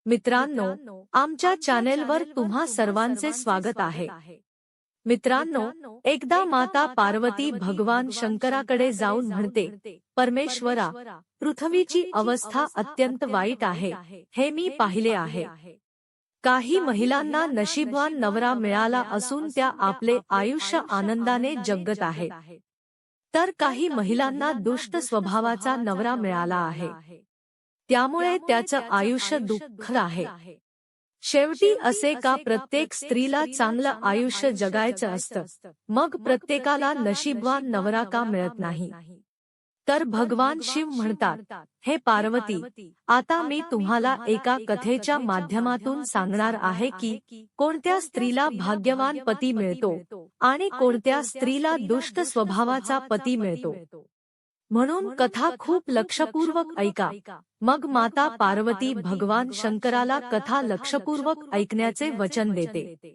मित्रांनो, आमच्या चॅनेलवर तुम्हा सर्वांचे स्वागत आहे। मित्रांनो, एकदा माता पार्वती भगवान शंकराकडे जाऊन म्हणते, परमेश्वरा, पृथ्वीची अवस्था अत्यंत वाईट आहे, हे मी पाहिले आहे। काही महिलांना नशीबवान नवरा मिळाला असून त्या आपले आयुष्य आनंदाने जगत आहेत, तर काही महिलांना दुष्ट स्वभावाचा नवरा मिळाला आहे, त्यामुळे त्याचं आयुष्य दुःखद आहे। शेवटी असे का प्रत्येक स्त्रीला चांगलं आयुष्य जगायचं असतं, मग प्रत्येकाला नशीबवान नवरा का मिळत नाही? तर भगवान शिव म्हणतात, हे पार्वती, आता मी तुम्हाला एका कथेच्या माध्यमातून सांगणार आहे की कोणत्या स्त्रीला भाग्यवान पती मिळतो आणि कोणत्या स्त्रीला दुष्ट स्वभावाचा पती मिळतो। म्हणून कथा खूप लक्षपूर्वक ऐका। मग माता पार्वती भगवान शंकराला कथा लक्षपूर्वक ऐकण्याचे वचन देते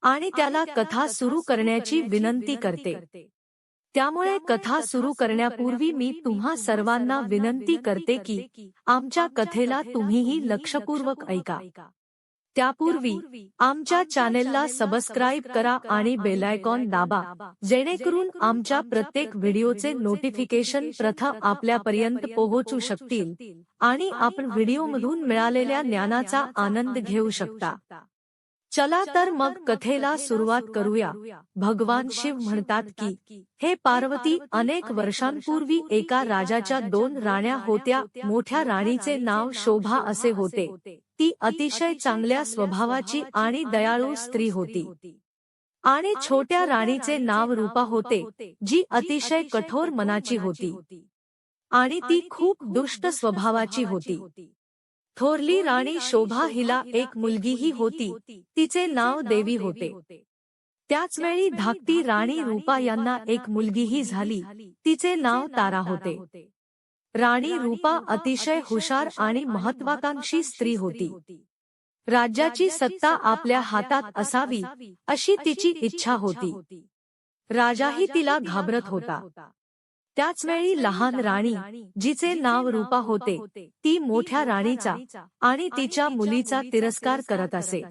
आणि त्याला कथा सुरू करण्याची विनंती करते। त्यामुळे कथा सुरू करण्यापूर्वी मी तुम्हा सर्वांना विनंती करते की आमच्या कथेला तुम्हीही लक्षपूर्वक ऐका। त्यापूर्वी आमच्या चॅनेलला सबस्क्राइब करा आणि बेल आयकॉन दाबा, जेणेकरून आमच्या प्रत्येक व्हिडिओचे नोटिफिकेशन प्रथम आपल्यापर्यंत पोहोचू शकतील आणि आपण व्हिडिओमधून मिळालेल्या ज्ञानाचा आनंद घेऊ शकता। चला तर मग कथेला सुरुवात करूया। भगवान शिव म्हणतात की, हे पार्वती, अनेक वर्षांपूर्वी एका राजाच्या 2 राण्या होत्या। मोठ्या राणीचे नाव शोभा असे होते। ती अतिशय चांगल्या स्वभावाची आणि दयाळू स्त्री होती। आणि छोट्या राणीचे नाव रूपा होते, जी अतिशय कठोर मनाची होती आणि ती खूप दुष्ट स्वभावाची होती। थोरली राणी शोभा हिला एक मुलगीही होती, तिचे नाव देवी होते। त्याच वेळी धाकटी राणी रूपा यांना एक मुलगीही झाली, तिचे नाव तारा होते। राणी रूपा अतिशय हुशार आणि महत्वाकांक्षी स्त्री होती। राज्याची सत्ता आपल्या हातात असावी अशी तिची इच्छा होती। राजाही तिला घाबरत होता। त्याच वेळी लहान राणी, जिचे नाव रूपा होते, ती मोठ्या राणीचा आणि तिच्या मुलीचा तिरस्कार करत असे।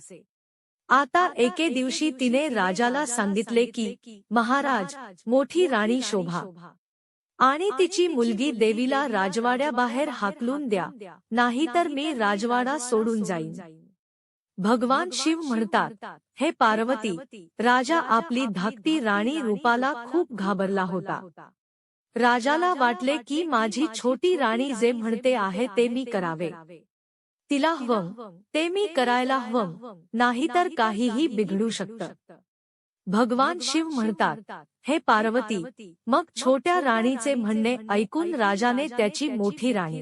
आता एके दिवशी तिने राजाला सांगितले की, महाराज, मोठी राणी शोभा आणि तिची मुलगी देवीला राजवाड्याबाहेर हाकलून द्या, नाहीतर मी राजवाडा सोडून जाईन। भगवान शिव म्हणतात, हे पार्वती, राजा आपली धाकटी राणी रूपाला खूप घाबरला होता। राजाला वाटले की माझी छोटी राणी जे म्हणते आहे ते मी करावे। तिला हवं ते मी करायला हवं, नाहीतर काहीही बिघडू शकतं। भगवान शिव म्हणतात, हे पार्वती, मग छोट्या राणीचे म्हणणे ऐकून राजाने त्याची मोठी राणी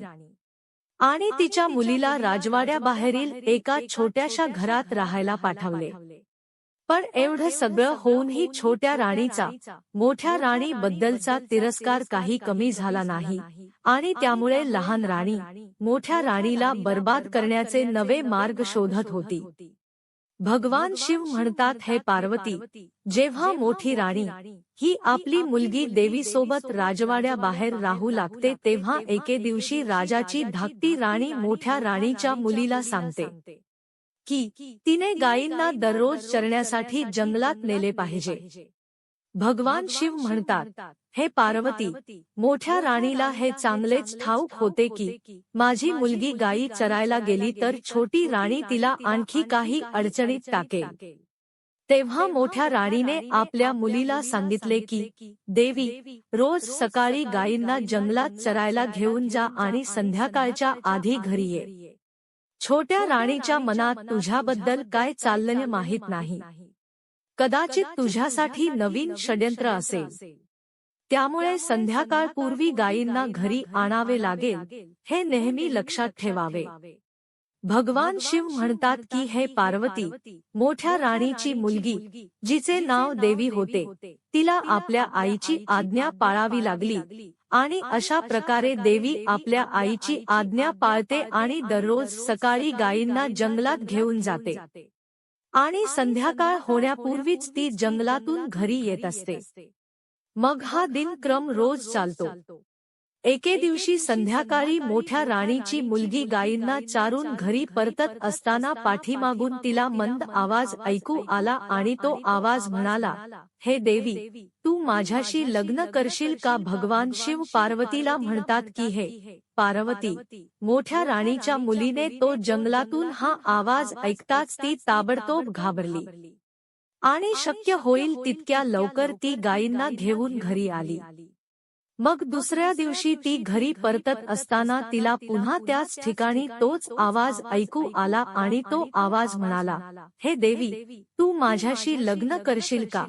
आणि तिच्या मुलीला राजवाड्याबाहेरील एका छोट्याशा घरात राहायला पाठवले। पण एवढं सगळं होऊनही छोट्या राणीचा मोठ्या राणी बद्दलचा तिरस्कार काही कमी झाला नाही आणि त्यामुळे लहान राणी मोठ्या राणीला बर्बाद करण्याचे नवे मार्ग शोधत होती। भगवान शिव म्हणतात, हे पार्वती, जेव्हा मोठी राणी ही आपली मुलगी देवीसोबत राजवाड्याबाहेर राहू लागते, तेव्हा एके दिवशी राजाची धाकटी राणी मोठ्या राणीच्या मुलीला सांगते की तिने गायींना दररोज चरण्यासाठी जंगलात नेले पाहिजे। भगवान शिव म्हणतात, हे पार्वती, मोठ्या राणीला हे चांगलेच ठाऊक होते की माझी मुलगी गायी चरायला गेली तर छोटी राणी तिला आणखी काही अडचणीत टाकेल। तेव्हा मोठ्या राणीने आपल्या मुलीला सांगितले की, देवी, रोज सकाळी गायींना जंगलात चरायला घेऊन जा आणि संध्याकाळच्या आधी घरी ये। छोट्या राणीच्या मनात तुझ्याबद्दल काय चाललंय माहित नाही, कदाचित तुझ्यासाठी नवीन षड्यंत्र असेल, त्यामुळे संध्याकाळपूर्वी गायींना घरी आणावे लागेल, हे नेहमी लक्षात ठेवावे। भगवान शिव म्हणतात की, हे पार्वती, मोठ्या राणीची मुलगी, जिचे नाव देवी होते, तिला आपल्या आईची आज्ञा पाळावी लागली आणि अशा प्रकारे देवी आपल्या आईची आज्ञा पाळते आणि दररोज सकाळी गायींना जंगलात घेऊन जाते आणि संध्याकाळ होण्यापूर्वीच ती जंगलातून घरी येत असते। मग हा दिनक्रम रोज चालतो। एके दिवशी संध्याकाळी मोठ्या राणीची मुलगी गायींना चारून घरी परतत असताना पाठीमागून तिला मंद आवाज ऐकू आला आणि तो आवाज म्हणाला, हे देवी, तू माझ्याशी लग्न करशील का? भगवान शिव पार्वतीला म्हणतात की हे पार्वती. मोठ्या राणीच्या मुलीने तो जंगलातून हा आवाज ऐकताच ती ताबडतोब घाबरली आणि शक्य होईल तितक्या लवकर ती गायींना घेऊन घरी आली. मग दुसऱ्या दिवशी ती घरी परतत असताना तिला पुन्हा त्याच ठिकाणी तोच आवाज ऐकू आला आणि तो आवाज म्हणाला, हे देवी, तू माझ्याशी लग्न करशील का?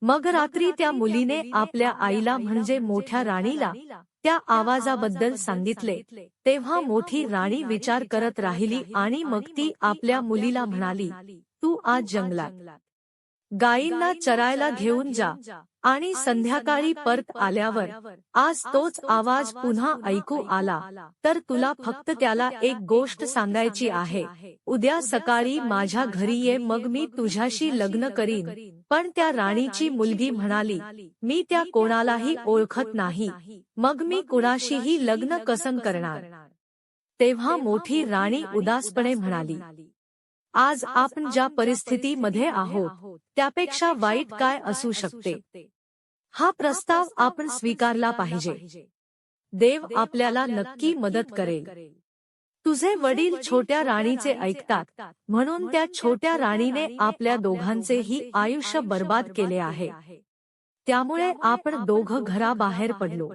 मग रात्री त्या मुलीने आपल्या आईला म्हणजे मोठ्या राणीला त्या आवाजाबद्दल सांगितले. तेव्हा मोठी राणी विचार करत राहिली आणि मग ती आपल्या मुलीला म्हणाली, तू आज जंगलात गायींना चरायला घेऊन जा आणि संध्याकाळी परत आल्यावर आज तोच आवाज पुन्हा ऐकू आला तर तुला फक्त त्याला एक गोष्ट सांगायची आहे. उद्या सकाळी माझ्या घरी ये, मग मी तुझ्याशी लग्न करीन. पण त्या राणीची मुलगी म्हणाली, मी त्या कोणालाही ओळखत नाही, मग मी कुणाशीही लग्न कसं करणार? तेव्हा मोठी राणी उदासपणे म्हणाली, आज आपण ज्या परिस्थितीमध्ये आहोत त्यापेक्षा वाईट काय असू शकते? हा प्रस्ताव आपण स्वीकारला पाहिजे. देव आपल्याला नक्की मदत करेल. तुझे वडील छोट्या राणीचे ऐकतात म्हणून त्या छोट्या राणीने आपल्या दोघांचेही आयुष्य बर्बाद केले आहे. त्यामुळे आपण दोघं घराबाहेर पडलो.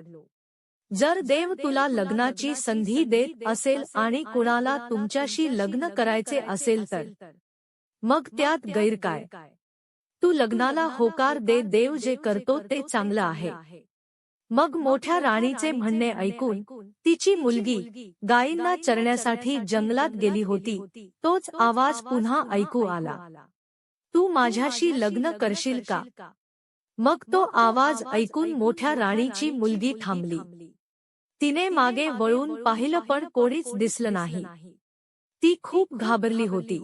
जर देव तुला लग्नाची संधी देत असेल आणि कुणाला तुमच्याशी लग्न करायचे असेल तर मग त्यात गैर काय? तू लग्नाला होकार दे. देव जे करतो ते चांगलं आहे. मग मोठ्या राणीचे म्हणणे ऐकून तिची मुलगी गायींना चरण्यासाठी जंगलात गेली होती. तोच आवाज पुन्हा ऐकू आला, तू माझ्याशी लग्न करशील का? मग तो आवाज ऐकून मोठ्या राणीची मुलगी थांबली. तिने मागे वळून पाहिलं पण कोणीच दिसलं नाही. ती खूप घाबरली होती.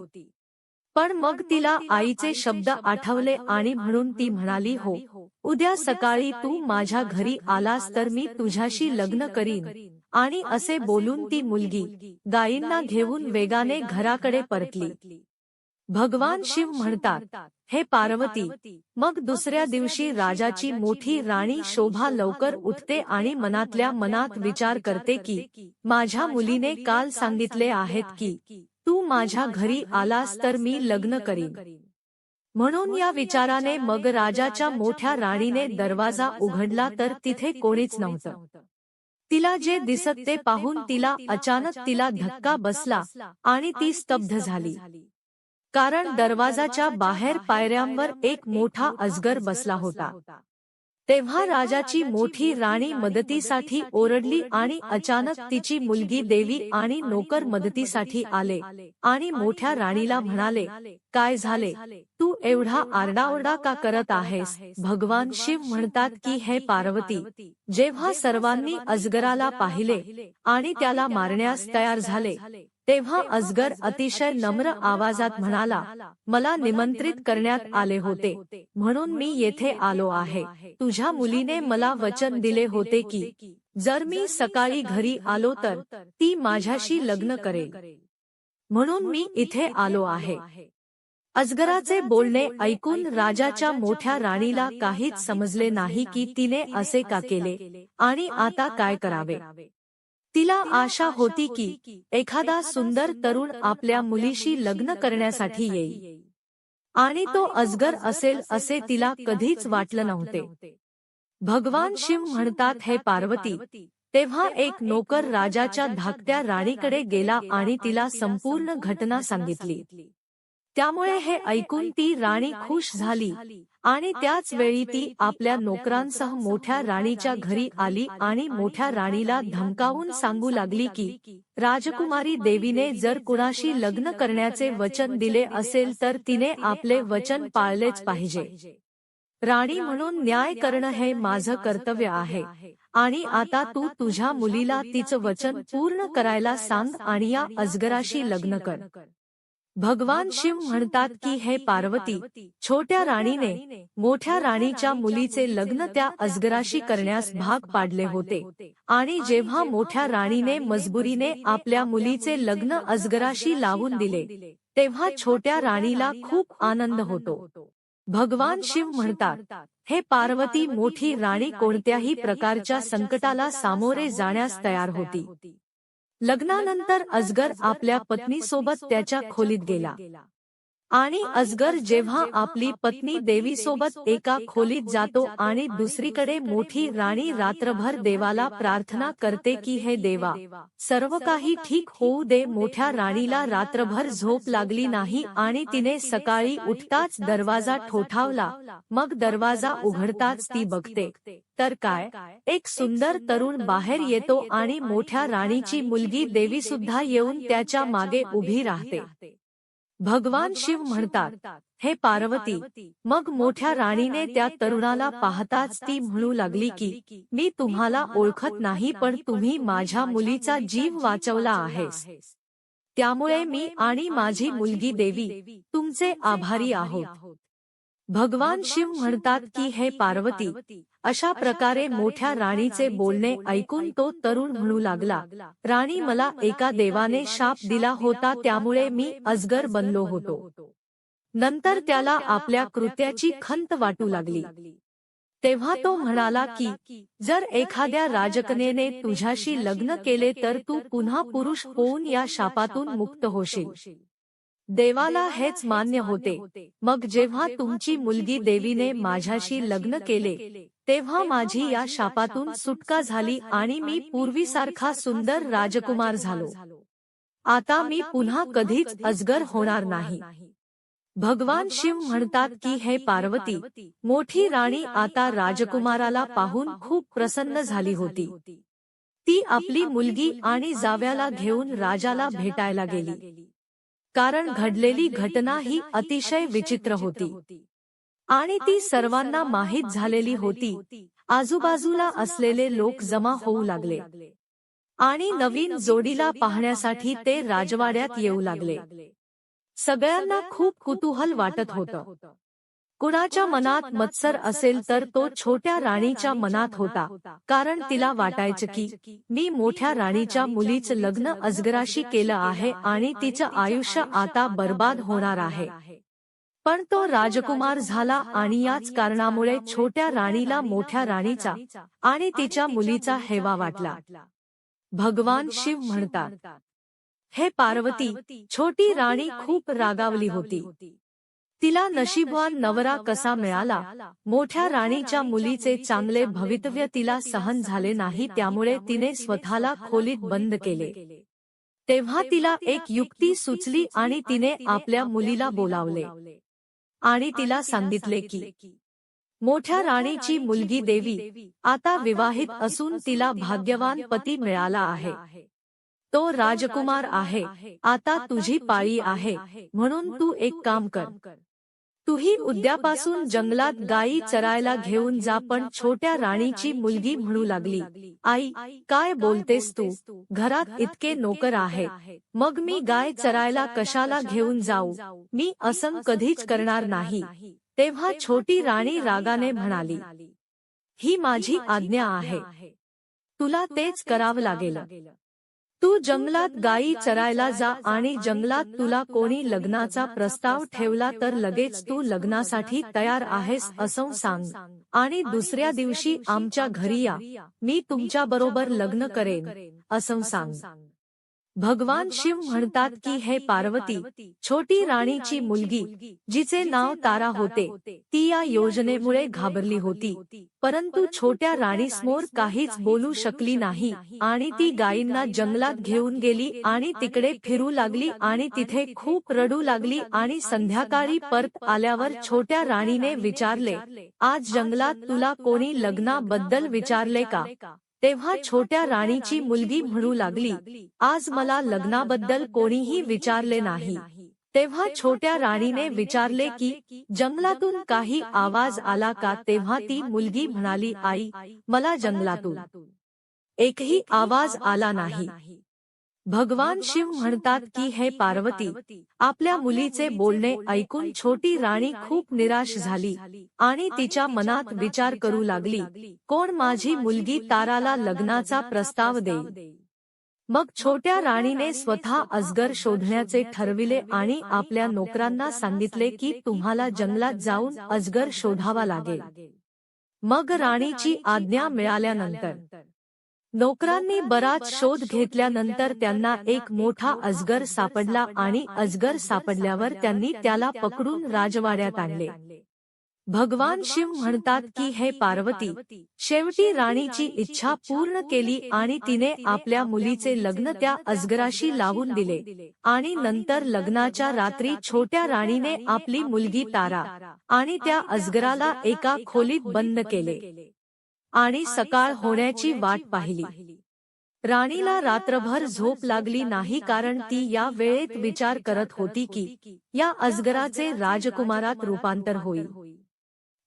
पण मग तिला आईचे शब्द आठवले आणि म्हणून ती म्हणाली, हो, उद्या सकाळी तू माझ्या घरी आलास तर मी तुझ्याशी लग्न करीन. आणि असे बोलून ती मुलगी गायींना घेऊन वेगाने घराकडे परतली. भगवान शिव म्हणतात, हे पार्वती, मग दुसऱ्या दिवशी राजाची मोठी राणी शोभा लवकर उठते आणि मनातल्या मनात विचार करते की माझ्या मुलीने काल सांगितले आहेत की तू माझ्या घरी आलास तर मी लग्न करीन. म्हणून या विचाराने मग राजाच्या मोठ्या राणीने दरवाजा उघडला तर तिथे कोणीच नव्हतं. तिला जे दिसत ते पाहून तिला अचानक धक्का बसला आणि ती स्तब्ध झाली. कारण दरवाजाच्या बाहेर पायऱ्यांवर एक मोठा अजगर बसला होता. तेव्हा राजाची मोठी राणी मदतीसाठी ओरडली आणि अचानक तिची मुलगी देवी आणि नोकर मदतीसाठी आले आणि मोठ्या राणीला म्हणाले, काय झाले? तू एवढा आरडाओरडा का करत आहेस? भगवान शिव म्हणतात की हे पार्वती, जेव्हा सर्वांनी अजगराला पाहिले आणि त्याला मारण्यास तयार झाले तेव्हा अजगर अतिशय नम्र आवाजात म्हणाला, मला निमंत्रित करण्यात आले होते म्हणून मी येथे आलो आहे. तुझ्या मुलीने मला वचन दिले होते की जर मी सकाळी घरी आलो तर ती माझ्याशी लग्न करेल, म्हणून मी इथे आलो आहे. अजगराचे बोलणे ऐकून राजाच्या मोठ्या राणीला काहीच समजले नाही की तिने असे का केले आणि आता काय करावे. तिला आशा होती की एखादा सुंदर तरुण आपल्या मुलीशी लग्न करण्यासाठी येईल आणि तो अजगर असेल असे तिला कधीच वाटलं नव्हते. भगवान शिव म्हणतात, हे पार्वती, तेव्हा एक नोकर राजाच्या धाकट्या राणीकडे गेला आणि तिला संपूर्ण घटना सांगितली. त्यामुळे हे ऐकून ती राणी खुश झाली आणि त्याच वेळी ती आपल्या नोकरांसह मोठ्या राणीच्या घरी आली आणि मोठ्या राणीला धमकावून सांगू लागली की राजकुमारी देवीने जर कुणाशी लग्न करण्याचे वचन दिले असेल तर तिने आपले वचन पाळलेच पाहिजे. राणी म्हणून न्याय करणं हे माझं कर्तव्य आहे आणि आता तू तुझ्या मुलीला तिचं वचन पूर्ण करायला सांग आणि या अजगराशी लग्न कर. भगवान शिव म्हणतात की हे पार्वती, छोट्या राणीने मोठ्या राणीच्या मुलीचे लग्न त्या अजगराशी करण्यास भाग पाडले होते आणि जेव्हा मोठ्या राणीने मजबुरीने आपल्या मुलीचे लग्न अजगराशी लावून दिले तेव्हा छोट्या राणीला खूप आनंद होतो. भगवान शिव म्हणतात, हे पार्वती, मोठी राणी कोणत्याही प्रकारच्या संकटाला सामोरे जाण्यास तयार होती. लग्नानंतर अजगर आपल्या पत्नीसोबत त्याच्या खोलीत गेला आणि अजगर जेव्हा आपली पत्नी देवीसोबत एका खोलीत जातो आणि दुसरीकडे मोठी राणी रात्रभर देवाला प्रार्थना करते की हे देवा, सर्व काही ठीक होऊ दे. मोठ्या राणीला रात्रभर झोप लागली नाही आणि तिने सकाळी उठताच दरवाजा ठोठावला. मग दरवाजा उघडताच ती बघते तर काय, एक सुंदर तरुण बाहेर येतो आणि मोठ्या राणीची मुलगी देवी सुद्धा येऊन त्याच्या मागे उभी राहते. भगवान शिव म्हणतात, हे पार्वती, मग मोठ्या राणीने त्या तरुणाला पाहताच ती म्हणू लागली की मी तुम्हाला ओळखत नाही, पण तुम्ही माझ्या मुलीचा जीव वाचवला आहेस, त्यामुळे मी आणि माझी मुलगी देवी तुमचे आभारी आहोत. भगवान शिव म्हणतात की हे पार्वती, अशा प्रकारे मोठ्या राणीचे बोलणे ऐकून तो तरुण म्हणू लागला, राणी, मला एका देवाने शाप दिला होता, त्यामुळे मी अजगर बनलो होतो. नंतर त्याला आपल्या कृत्याची खंत वाटू लागली. तेव्हा तो म्हणाला की जर एखाद्या राजकन्येने तुझ्याशी लग्न केले तर तू पुन्हा पुरुष होऊन या शापातून मुक्त होशील. देवाला हेच मान्य होते. मग जेव्हा तुमची मुलगी देवीने माझ्याशी लग्न केले तेव्हा माझी या शापातून सुटका झाली आणि मी पूर्वीसारखा सुंदर राजकुमार झालो. आता मी पुन्हा कधीच अजगर होणार नाही. भगवान शिव म्हणतात की हे पार्वती, मोठी राणी आता राजकुमाराला पाहून खूप प्रसन्न झाली होती. ती आपली मुलगी आणि जावयाला घेऊन राजाला भेटायला गेली, कारण घडलेली घटना ही अतिशय विचित्र होती आणि ती सर्वांना माहीत झालेली होती. आजूबाजूला असलेले लोक जमा होऊ लागले आणि नवीन जोडीला पाहण्यासाठी ते राजवाड्यात येऊ लागले. सगळ्यांना खूप कुतूहल वाटत होतं. कुणाच्या मनात मत्सर असेल तर तो छोट्या राणीच्या मनात होता, कारण तिला वाटायचं की मी मोठ्या राणीच्या मुलीचं लग्न अजगराशी केलं आहे आणि तिचं आयुष्य आता बर्बाद होणार आहे. पण तो राजकुमार झाला आणि याच कारणामुळे छोट्या राणीला मोठ्या राणीचा आणि तिच्या मुलीचा हेवा वाटला. भगवान शिव म्हणतात, हे पार्वती, छोटी राणी खूप रागावली होती. तिला नशीबवान नवरा कसा मिळाला, मोठ्या राणीच्या मुलीचे चांगले भवितव्य तिला सहन झाले नाही, त्यामुळे तिने स्वतःला खोलीत बंद केले. तेव्हा तिला एक युक्ती सुचली आणि तिने आपल्या मुलीला बोलावले आणि तिला सांगितले की मोठ्या राणीची मुलगी देवी आता विवाहित असून तिला भाग्यवान पती मिळाला आहे. तो राजकुमार आहे. आता तुझी पाळी आहे, म्हणून तू एक काम कर. तूही उद्यापासून जंगलात गायी चरायला घेऊन जा. पण छोट्या राणीची मुलगी म्हणू लागली, आई, काय बोलतेस तू? घरात इतके नोकर आहे, मग मी गाय चरायला कशाला घेऊन जाऊ? मी असं कधीच करणार नाही. तेव्हा छोटी राणी रागाने म्हणाली, ही माझी आज्ञा आहे, तुला तेच करावं लागेल. तू जंगलात गायी चरायला जा आणि जंगलात तुला कोणी लग्नाचा प्रस्ताव ठेवला तर लगेच तू लग्नासाठी तयार आहेस असं सांग आणि दुसऱ्या दिवशी आमच्या घरी या, मी तुमच्याबरोबर लग्न करेन असं सांग. भगवान शिव म्हणतात की हे पार्वती, छोटी राणीची मुलगी, जिचे नाव तारा होते, ती या योजनेमुळे घाबरली होती. परंतु छोट्या राणीसमोर काहीच बोलू शकली नाही आणि ती गायींना जंगलात घेऊन गेली आणि तिकडे फिरू लागली आणि तिथे खूप रडू लागली. आणि संध्याकाळी परत आल्यावर छोट्या राणीने विचारले, आज जंगलात तुला कोणी लग्नाबद्दल विचारले का? तेव्हा छोट्या राणीची मुलगी म्हणू लागली, आज मला लग्नाबद्दल कोणीही विचारले नाही. तेव्हा छोट्या राणीने विचारले की जंगलातून काही आवाज आला का? तेव्हा ती मुलगी म्हणाली, आई, मला जंगलातून एकही आवाज आला नाही. भगवान शिव म्हणतात की हे पार्वती, आपल्या मुलीचे बोलणे ऐकून छोटी राणी खूप निराश झाली आणि तिच्या मनात विचार करू लागली, कोण माझी मुलगी ताराला लग्नाचा प्रस्ताव देईल. मग छोट्या राणीने स्वतः अजगर शोधण्याचे ठरविले आणि आपल्या नोकरांना सांगितले की तुम्हाला जंगलात जाऊन अजगर शोधावा लागेल. मग राणीची आज्ञा मिळाल्यानंतर नोकरांनी बराच शोध घेतल्यानंतर त्यांना एक मोठा अजगर सापडला आणि अजगर सापडल्यावर त्यांनी त्याला पकडून राजवाड्यात आणले. भगवान शिव म्हणतात की हे पार्वती, शेवटी राणीची इच्छा पूर्ण केली आणि तिने आपल्या मुलीचे लग्न त्या अजगराशी लावून दिले आणि नंतर लग्नाच्या रात्री छोट्या राणीने आपली मुलगी तारा आणि त्या अजगराला एका खोलीत बंद केले आणि सकाळ होण्याची वाट पाहिली. राणीला रात्रभर झोप लागली नाही कारण ती या वेळेत विचार करत होती की या अजगराचे राजकुमारात रूपांतर होईल.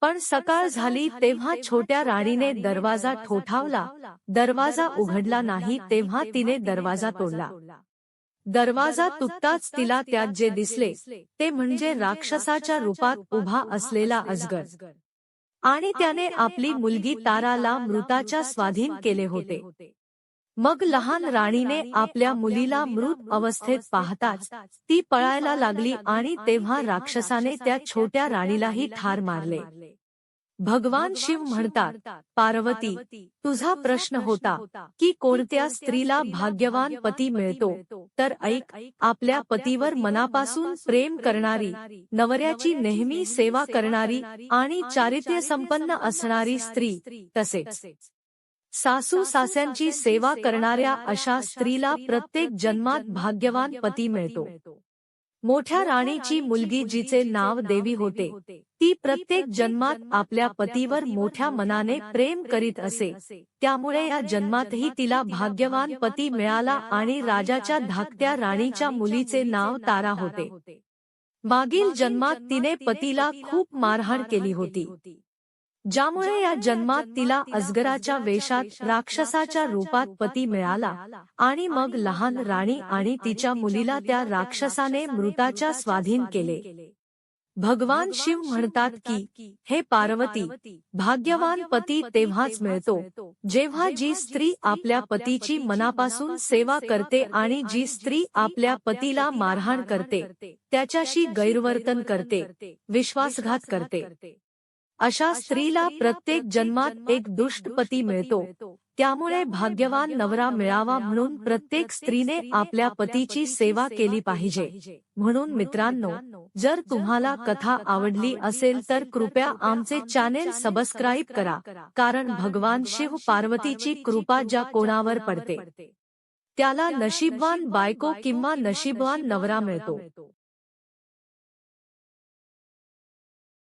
पण सकाळ झाली तेव्हा छोट्या राणीने दरवाजा ठोठावला. दरवाजा उघडला नाही तेव्हा तिने दरवाजा तोडला. दरवाजा तुटताच तिला त्यात जे दिसले ते म्हणजे राक्षसाच्या रूपात उभा असलेला अजगर आणि त्याने आपली मुलगी ताराला मृताच्या स्वाधीन केले होते. मग लहान राणीने आपल्या मुलीला मृत अवस्थेत पाहताच ती पळायला लागली आणि तेव्हा राक्षसाने त्या छोट्या राणीलाही ठार मारले. भगवान शिव म्हणतात, पार्वती, तुझा प्रश्न होता की कोणत्या स्त्रीला भाग्यवान पती मिळतो, तर ऐक, आपल्या पतीवर मनापासून प्रेम करणारी, नवऱ्याची नेहमी सेवा करणारी आणि चारित्र्यसंपन्न असणारी स्त्री, तसेच सासू सास्यांची सेवा करणाऱ्या अशा स्त्रीला प्रत्येक जन्मात भाग्यवान पती मिळतो. मोठ्या राणीची मुलगी जिचे नाव देवी होते, ती प्रत्येक जन्मात आपल्या पतीवर मोठ्या मनाने प्रेम करीत असे, त्यामुळे या जन्मातही तिला भाग्यवान पती मिळाला आणि राजाच्या धाकट्या राणीच्या मुलीचे नाव तारा होते. मागील जन्मात तिने पतीला खूप मारहाण केली होती, ज्यामुळे या जन्मात तिला अजगराच्या वेशात राक्षसाच्या रूपात पती मिळाला आणि मग लहान राणी आणि तिच्या मुलीला त्या राक्षसाने मृताच्या स्वाधीन केले. भगवान शिव म्हणतात की हे पार्वती, भाग्यवान पती तेव्हाच मिळतो जेव्हा जी स्त्री आपल्या पतीची मनापासून सेवा करते आणि जी स्त्री आपल्या पतीला मारहाण करते, त्याच्याशी गैरवर्तन करते, विश्वासघात करते, अशा स्त्रीला प्रत्येक जन्मात एक दुष्ट पती मिळतो. त्यामुळे भाग्यवान नवरा मिळावा म्हणून प्रत्येक स्त्रीने आपल्या पतीची सेवा केली पाहिजे. म्हणून मित्रांनो, जर तुम्हाला कथा आवडली असेल तर कृपया आमचे चॅनेल सबस्क्राईब करा, कारण भगवान शिव पार्वतीची कृपा ज्या कोणावर पडते त्याला नशीबवान बायको किंवा नशीबवान नवरा मिळतो.